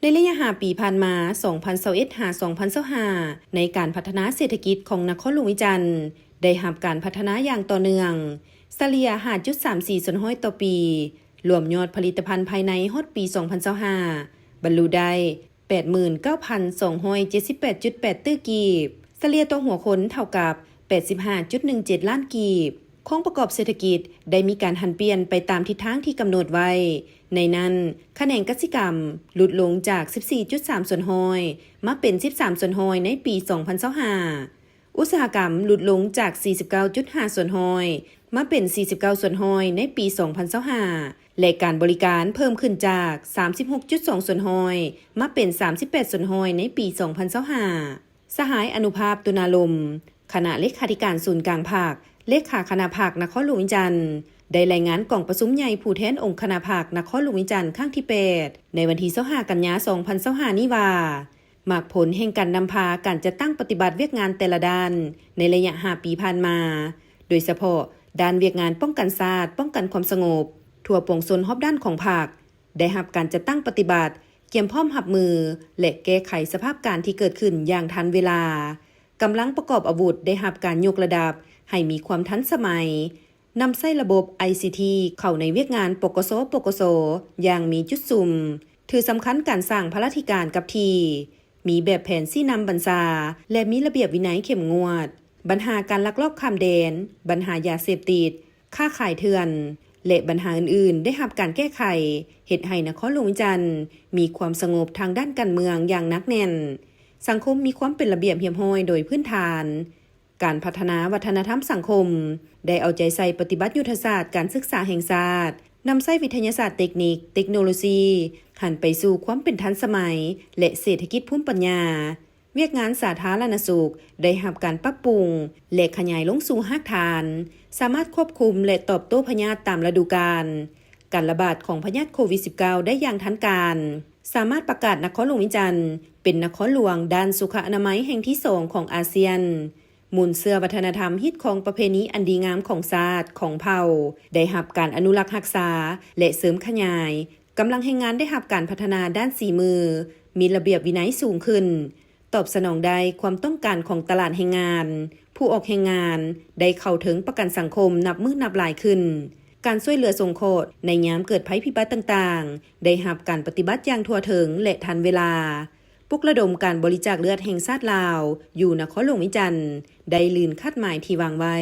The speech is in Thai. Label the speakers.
Speaker 1: ในระยะ5 ปีผ่านมา 2021-2025 ในการพัฒนาเศรษฐกิจของนครหลวงวิจันทร์ได้รับการพัฒนาอย่างต่อเนื่องเฉลี่ย 5.34 ต่อปี รวมยอดผลิตภัณฑ์ภายในฮอดปี 2025 บรรลุได้ 89,278.8 ตื้อกีบเฉลี่ยต่อหัวคนเท่ากับ 85.17 ล้านกีบของประกอบเศรษฐกิจได้มีการหันเปลี่ยนไปตามทิศทางที่กำหนดไว้ ในนั้นคะแนนกสิกรรมลดลงจาก 14.3 มาเป็น 13 ในปี 2025 อุตสาหกรรมลดลงจาก 49.5 มาเป็น 49 ในปี 2025 และการบริการเพิ่มขึ้นจาก 36.2 มาเป็น 38 ในปี 2025 สหายอนุภาพตุนาลมคณะเลขาธิการศูนย์กลางภาคเลขาคณะภาคนครหลวงวิจันทร์ได้รายงานกล่องประชุมใหญ่ผู้แทนองค์คณะภาคนครหลวงวิจันทร์ครั้งที่8ในวันที่25 กันยายน 2025 นี้ว่ามากผลแห่งการนำพาการจัดตั้งปฏิบัติเวียกงานแต่ละด้านในระยะ5 ปีผ่านมาโดยเฉพาะด้านเวียกงานป้องกันศาสตร์ป้องกันความสงบทั่วปวงชนรอบด้านของภาคได้รับการจัดตั้งปฏิบัติเตรียมพร้อมรับมือและแก้ไขสภาพการที่เกิดขึ้นอย่างทันเวลากำลังประกอบอาวุธได้รับการยกระดับให้มีความทันสมัยนำใช้ระบบ ICT เข้าในเวียกงานปกสอย่างมีจุดซุ่มถือสำคัญการสร้างพลธิการกับทีมีแบบแผนซี่นำบรรษาและมีระเบียบวินัยเข้มงวดปัญหาการลักลอบข้ามแดนปัญหายาเสพติดค้าขายเถื่อนและปัญหาอื่นๆได้รับการแก้ไขเฮ็ดให้นครหลวงวิจันทร์มีความสงบทางด้านการเมืองอย่างหนักแน่นสังคมมีความเป็นระเบียบเรียบร้อยโดยพื้นฐานการพัฒนาวัฒนธรรมสังคมได้เอาใจใส่ปฏิบัติยุทธศาสตร์การศึกษาแห่งชาตินำใช้วิทยาศาสตร์เทคนิคเทคโนโลยีหันไปสู่ความเป็นทันสมัยและเศรษฐกิจภูมิปัญญาเวียกงานสาธารณสุขได้รับการปรับปรุงและขยายลงสู่รากฐานสามารถควบคุมและตอบโต้พยาธิตามฤดูกาลการระบาดของพยาธิโควิด -19 ได้อย่างทันการสามารถประกาศนครหลวงวิจันทร์เป็นนครหลวงด้านสุขอนามัยแห่งที่2ของอาเซียนมูลเสื่อวัฒนธรรมฮิตของประเพณีอันดีงามของชาติของเผ่าได้รับการอนุรักษ์รักษาและเสริมขยายกำลังแรงงานได้รับการพัฒนาด้านสีมือมีระเบียบวินัยสูงขึ้นตอบสนองได้ความต้องการของตลาดแรงงานผู้ออกแรงงานได้เข้าถึงประกันสังคมนับมื้อนับหลายขึ้นการช่วยเหลือสงเคราะห์ในยามเกิดภัยพิบัติต่างๆได้รับการปฏิบัติอย่างทั่วถึงและทันเวลาปลุกระดมการบริจาคเลือดแห่งชาติลาวอยู่นครหลวงวิจันทร์ได้ลื่นคาดหมายที่วางไว้